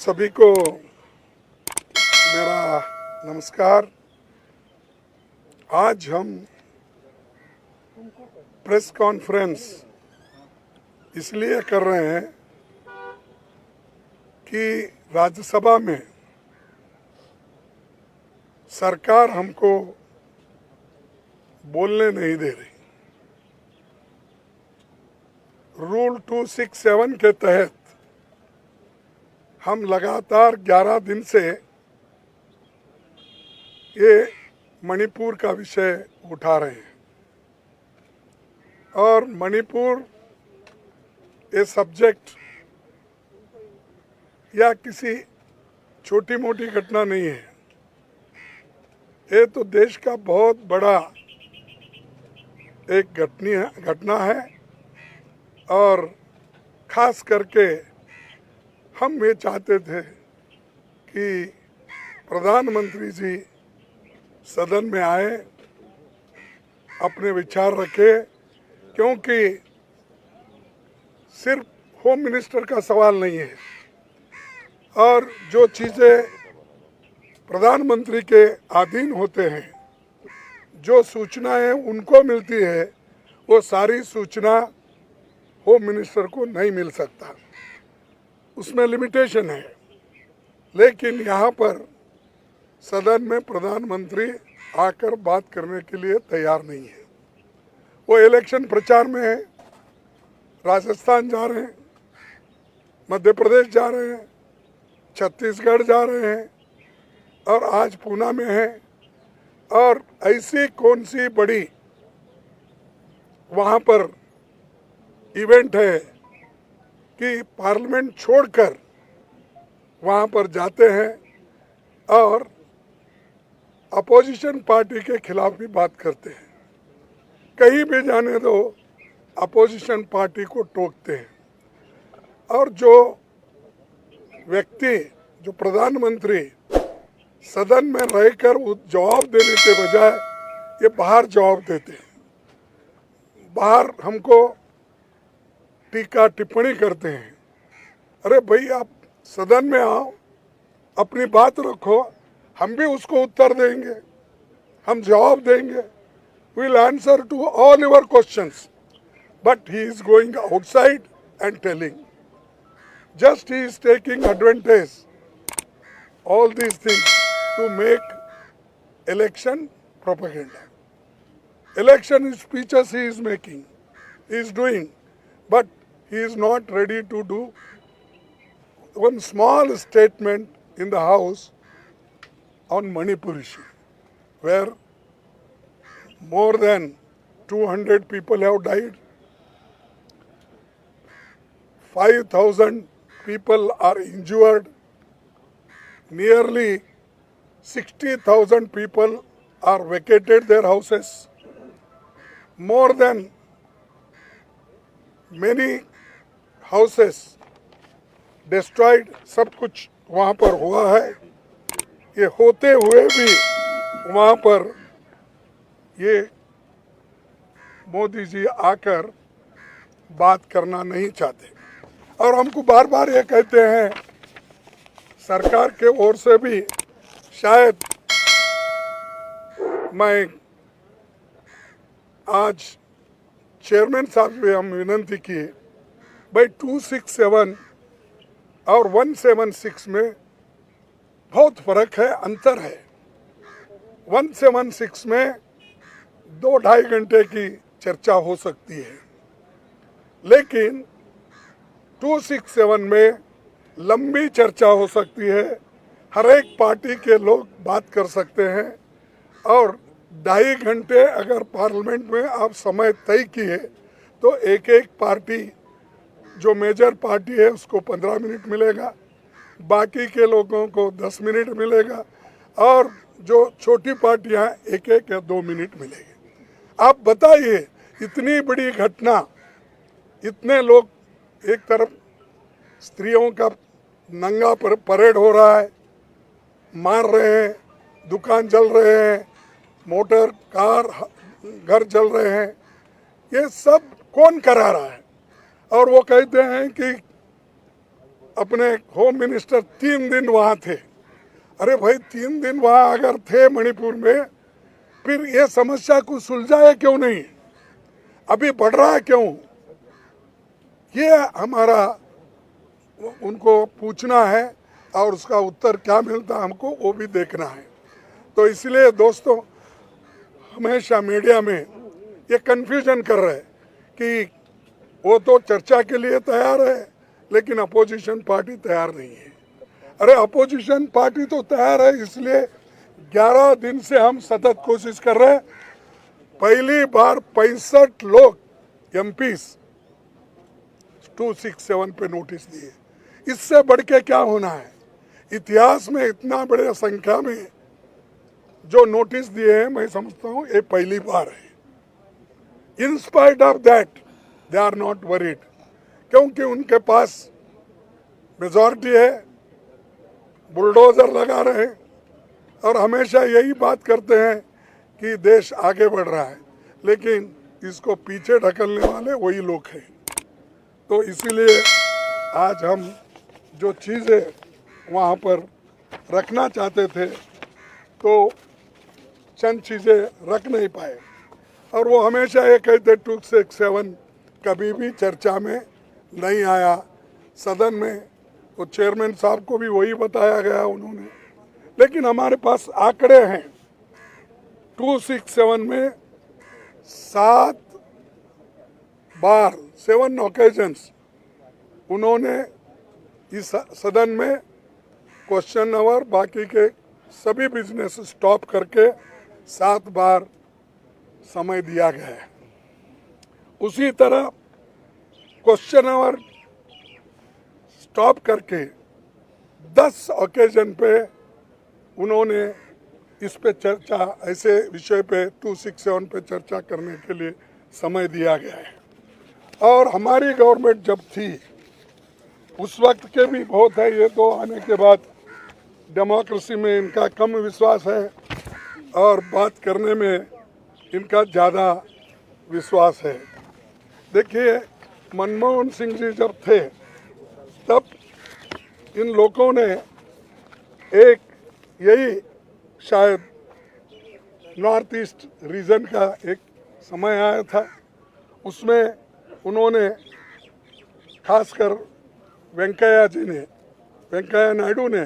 सभी को मेरा नमस्कार। आज हम प्रेस कॉन्फ्रेंस इसलिए कर रहे हैं कि राज्यसभा में सरकार हमको बोलने नहीं दे रही। रूल 267 के तहत हम लगातार 11 दिन से ये मणिपुर का विषय उठा रहे हैं और मणिपुर ये सब्जेक्ट या किसी छोटी मोटी घटना नहीं है। ये तो देश का बहुत बड़ा एक घटना है और खास करके हम ये चाहते थे कि प्रधानमंत्री जी सदन में आए, अपने विचार रखे, क्योंकि सिर्फ होम मिनिस्टर का सवाल नहीं है और जो चीज़ें प्रधानमंत्री के अधीन होते हैं, जो सूचनाएं उनको मिलती है, वो सारी सूचना होम मिनिस्टर को नहीं मिल सकता, उसमें लिमिटेशन है। लेकिन यहाँ पर सदन में प्रधानमंत्री आकर बात करने के लिए तैयार नहीं है। वो इलेक्शन प्रचार में है, राजस्थान जा रहे हैं, मध्य प्रदेश जा रहे हैं, छत्तीसगढ़ जा रहे हैं और आज पूना में है। और ऐसी कौन सी बड़ी वहाँ पर इवेंट है कि पार्लियामेंट छोड़कर वहाँ पर जाते हैं और अपोजिशन पार्टी के खिलाफ भी बात करते हैं। कहीं भी जाने दो, अपोजिशन पार्टी को टोकते हैं। और जो व्यक्ति, जो प्रधानमंत्री सदन में रहकर जवाब देने के बजाय ये बाहर जवाब देते हैं, बाहर हमको टीका टिप्पणी करते हैं। अरे भाई, आप सदन में आओ, अपनी बात रखो, हम भी उसको उत्तर देंगे, हम जवाब देंगे। We'll answer to all your questions, but he is going outside and telling. Just he is taking advantage all these things to make election propaganda. Election speeches he is making, he is doing, but he is not ready to do one small statement in the House on Manipur issue, where more than 200 people have died, 5,000 people are injured, nearly 60,000 people are vacated their houses, more than many houses destroyed, सब कुछ वहाँ पर हुआ है। ये होते हुए भी वहाँ पर ये मोदी जी आकर बात करना नहीं चाहते और हमको बार बार ये कहते हैं, सरकार के ओर से भी शायद मैं आज चेयरमैन साहब से हम विनंती किए, भाई 267 और 176 में बहुत फर्क है, अंतर है। 176 में 2-2.5 घंटे की चर्चा हो सकती है, लेकिन 267 में लंबी चर्चा हो सकती है। हर एक पार्टी के लोग बात कर सकते हैं और 2.5 घंटे अगर पार्लियामेंट में आप समय तय किए तो एक एक पार्टी, जो मेजर पार्टी है उसको 15 मिनट मिलेगा, बाकी के लोगों को 10 मिनट मिलेगा और जो छोटी पार्टियां 1-1 या 2 मिनट मिलेंगे। आप बताइए, इतनी बड़ी घटना, इतने लोग, एक तरफ स्त्रियों का नंगा परेड हो रहा है, मार रहे हैं, दुकान जल रहे हैं, मोटर कार घर जल रहे हैं, ये सब कौन करा रहा है? और वो कहते हैं कि अपने होम मिनिस्टर 3 दिन वहाँ थे। अरे भाई 3 दिन वहाँ अगर थे मणिपुर में, फिर ये समस्या को सुलझाया क्यों नहीं, अभी बढ़ रहा है क्यों? ये हमारा उनको पूछना है और उसका उत्तर क्या मिलता हमको वो भी देखना है। तो इसलिए दोस्तों, हमेशा मीडिया में ये कन्फ्यूजन कर रहे हैं कि वो तो चर्चा के लिए तैयार है लेकिन अपोजिशन पार्टी तैयार नहीं है। अरे अपोजिशन पार्टी तो तैयार है, इसलिए 11 दिन से हम सतत कोशिश कर रहे हैं। पहली बार 65 लोग एमपीस 267 पे नोटिस दिए। इससे बढ़ के क्या होना है? इतिहास में इतना बड़े संख्या में जो नोटिस दिए हैं, मैं समझता हूँ ये पहली बार है। In spite of that they are not worried, क्योंकि उनके पास मेजॉरिटी है, बुलडोजर लगा रहे हैं और हमेशा यही बात करते हैं कि देश आगे बढ़ रहा है, लेकिन इसको पीछे ढकलने वाले वही लोग हैं। तो इसीलिए आज हम जो चीज़ें वहाँ पर रखना चाहते थे तो चंद चीज़ें रख नहीं पाए, और वो हमेशा ये कहते 267 कभी भी चर्चा में नहीं आया सदन में। तो चेयरमैन साहब को भी वही बताया गया उन्होंने, लेकिन हमारे पास आंकड़े हैं। 267 में 7 बार 7 ओकेजन्स उन्होंने इस सदन में क्वेश्चन आवर बाकी के सभी बिजनेस स्टॉप करके 7 बार समय दिया गया है। उसी तरह क्वेश्चन आवर स्टॉप करके 10 ओकेजन पे उन्होंने इस पे चर्चा, ऐसे विषय पे 267 पे चर्चा करने के लिए समय दिया गया है। और हमारी गवर्नमेंट जब थी उस वक्त के भी बहुत है, ये तो आने के बाद डेमोक्रेसी में इनका कम विश्वास है और बात करने में इनका ज़्यादा विश्वास है। देखिए, मनमोहन सिंह जी जब थे तब इन लोगों ने एक यही शायद नॉर्थ ईस्ट रीजन का एक समय आया था, उसमें उन्होंने खासकर वेंकैया नायडू ने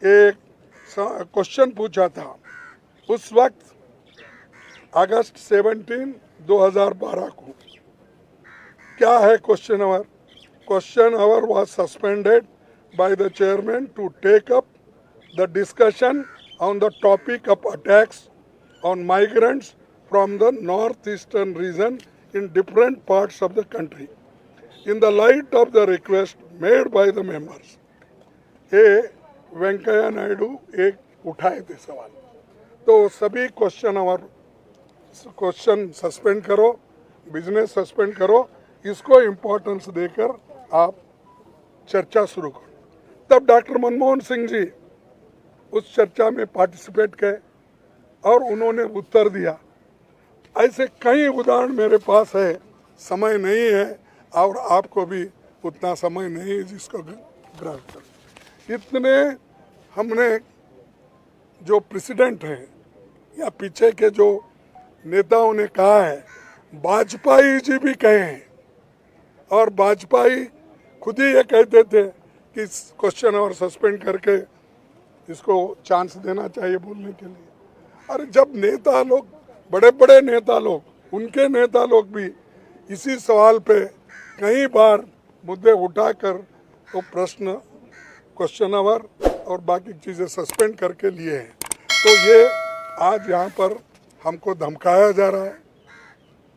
एक क्वेश्चन पूछा था। उस वक्त अगस्त 17, 2012 को क्या है question hour? Question hour was suspended by the chairman to take up the discussion on the topic of attacks on migrants from the north eastern region in different parts of the country in the light of the request made by the members। ये वेंकैया नायडू एक उठाए थे सवाल। तो सभी question suspend करो, business suspend करो, इसको इम्पोर्टेंस देकर आप चर्चा शुरू करो। तब डॉक्टर मनमोहन सिंह जी उस चर्चा में पार्टिसिपेट किए और उन्होंने उत्तर दिया। ऐसे कई उदाहरण मेरे पास है, समय नहीं है और आपको भी उतना समय नहीं है जिसको ग्राह्य कर। इतने हमने जो प्रेसिडेंट हैं या पीछे के जो नेताओं ने कहा है, वाजपेयी जी भी कहे हैं, और वाजपेयी खुद ही ये कहते थे कि क्वेश्चन और सस्पेंड करके इसको चांस देना चाहिए बोलने के लिए। अरे जब नेता लोग, बड़े बड़े नेता लोग, उनके नेता लोग भी इसी सवाल पे कई बार मुद्दे उठाकर तो प्रश्न, क्वेश्चन आवर और बाकी चीज़ें सस्पेंड करके लिए हैं। तो ये आज यहाँ पर हमको धमकाया जा रहा है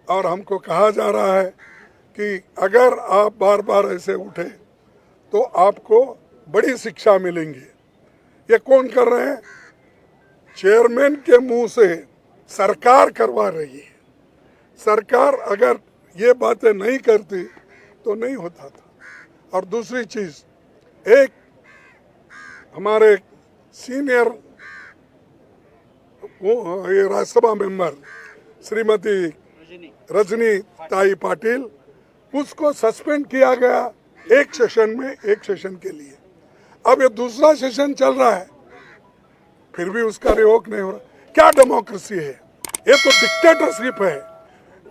और हमको कहा जा रहा है कि अगर आप बार बार ऐसे उठे तो आपको बड़ी शिक्षा मिलेंगी। ये कौन कर रहे हैं? चेयरमैन के मुंह से सरकार करवा रही है। सरकार अगर ये बातें नहीं करती तो नहीं होता था। और दूसरी चीज, एक हमारे सीनियर ये राज्यसभा मेंबर श्रीमती रजनी ताई पाटिल, उसको सस्पेंड किया गया एक सेशन में, एक सेशन के लिए। अब ये दूसरा सेशन चल रहा है, फिर भी उसका रिवोक नहीं हो रहा। क्या डेमोक्रेसी है? ये तो डिक्टेटरशिप है।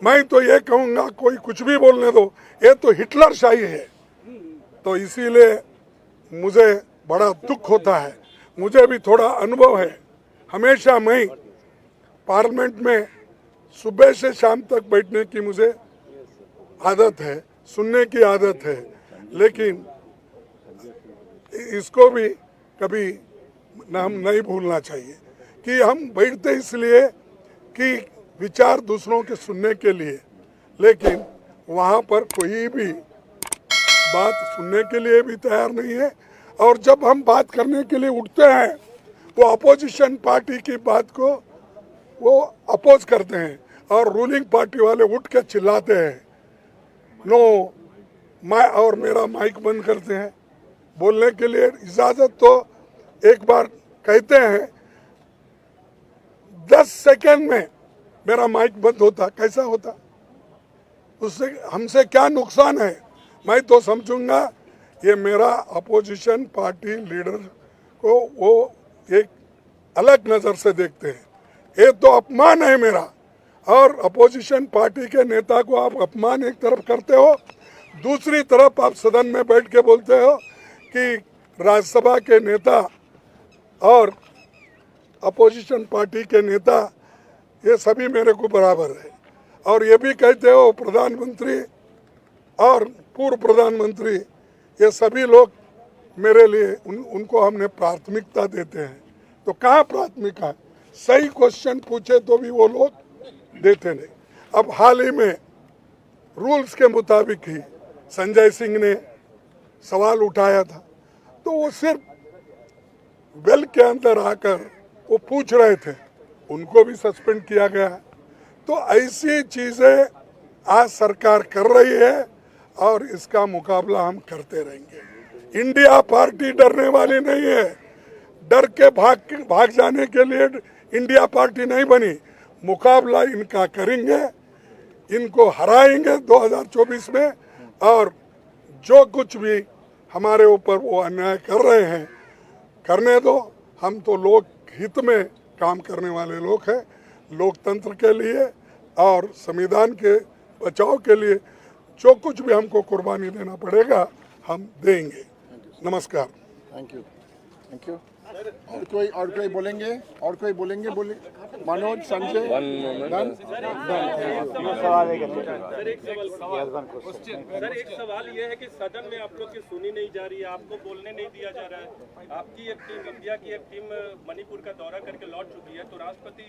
मैं तो ये कहूँगा कोई कुछ भी बोलने दो, ये तो हिटलर शाही है। तो इसीलिए मुझे बड़ा दुख होता है। मुझे भी थोड़ा अनुभव है, हमेशा मैं पार्लियामेंट में सुबह से शाम तक बैठने की मुझे आदत है, सुनने की आदत है, लेकिन इसको भी कभी हम नहीं भूलना चाहिए कि हम बैठते इसलिए कि विचार दूसरों के सुनने के लिए, लेकिन वहाँ पर कोई भी बात सुनने के लिए भी तैयार नहीं है। और जब हम बात करने के लिए उठते हैं, वो अपोजिशन पार्टी की बात को वो अपोज करते हैं और रूलिंग पार्टी वाले उठ के चिल्लाते हैं, नो मैं और मेरा माइक बंद करते हैं। बोलने के लिए इजाज़त तो एक बार कहते हैं, 10 सेकंड में मेरा माइक बंद होता, कैसा होता? उससे हमसे क्या नुकसान है? मैं तो समझूंगा ये मेरा अपोजिशन पार्टी लीडर को वो एक अलग नज़र से देखते हैं। ये तो अपमान है मेरा। और अपोजिशन पार्टी के नेता को आप अपमान एक तरफ करते हो, दूसरी तरफ आप सदन में बैठ के बोलते हो कि राज्यसभा के नेता और अपोजिशन पार्टी के नेता ये सभी मेरे को बराबर है। और ये भी कहते हो प्रधानमंत्री और पूर्व प्रधानमंत्री, ये सभी लोग मेरे लिए उनको हमने प्राथमिकता देते हैं। तो कहाँ प्राथमिकता है? सही क्वेश्चन पूछे तो भी वो लोग देते नहीं। अब हाल ही में रूल्स के मुताबिक ही संजय सिंह ने सवाल उठाया था, तो वो सिर्फ वेल के अंदर आकर वो पूछ रहे थे, उनको भी सस्पेंड किया गया है। तो ऐसी चीज़ें आज सरकार कर रही है और इसका मुकाबला हम करते रहेंगे। इंडिया पार्टी डरने वाली नहीं है। डर के भाग जाने के लिए इंडिया पार्टी नहीं बनी। मुकाबला इनका करेंगे, इनको हराएंगे 2024 में। और जो कुछ भी हमारे ऊपर वो अन्याय कर रहे हैं, करने दो। हम तो लोक हित में काम करने वाले लोग हैं। लोकतंत्र के लिए और संविधान के बचाव के लिए जो कुछ भी हमको कुर्बानी देना पड़ेगा हम देंगे। नमस्कार। Thank you, thank you. और कोई बोलेंगे? और कोई बोलेंगे? बोले मनोज, संजय। सर एक सवाल ये है कि सदन में आप लोग की सुनी नहीं जा रही है, आपको बोलने नहीं दिया जा रहा है। आपकी एक टीम, इंडिया की एक टीम मणिपुर का दौरा करके लौट चुकी है, तो राष्ट्रपति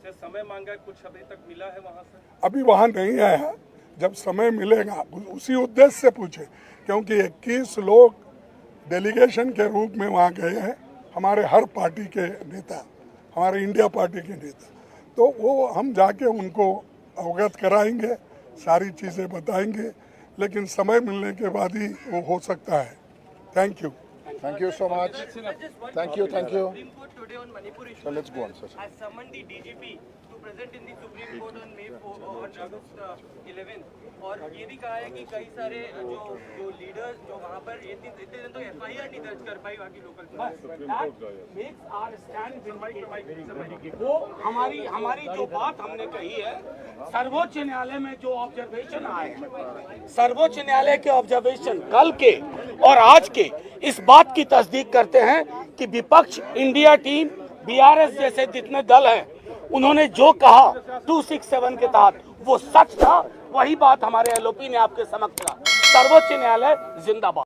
से समय मांगा, कुछ अभी तक मिला है वहाँ से? अभी वहाँ नहीं आया। जब समय मिलेगा उसी उद्देश्य से पूछे, क्योंकि 21 लोग डेलीगेशन के रूप में वहाँ गए हैं, हमारे हर पार्टी के नेता, हमारे इंडिया पार्टी के नेता। तो वो हम जाके उनको अवगत कराएंगे, सारी चीज़ें बताएंगे, लेकिन समय मिलने के बाद ही वो हो सकता है। Thank you so much. Thank you. So let's go on, sir. Has summoned the DGP to present in the Supreme Court on August 11th. और ये भी कहा है कि कई सारे जो लीडर्स जो वहाँ पर इतने दिन तो FIR नहीं दर्ज कर पाई वहाँ की लोकल। वो हमारी जो बात हमने कही है, सर्वोच्च न्यायालय में जो ऑब्जर्वेशन आए, सर्वोच्च न्यायालय के ऑब्जर्वेशन कल के और आज के इस बात की तस्दीक करते हैं कि विपक्ष, इंडिया टीम, BRS जैसे जितने दल हैं, उन्होंने जो कहा 267 के तहत वो सच था। वही बात हमारे LOP ने आपके समक्ष कहा। सर्वोच्च न्यायालय जिंदाबाद।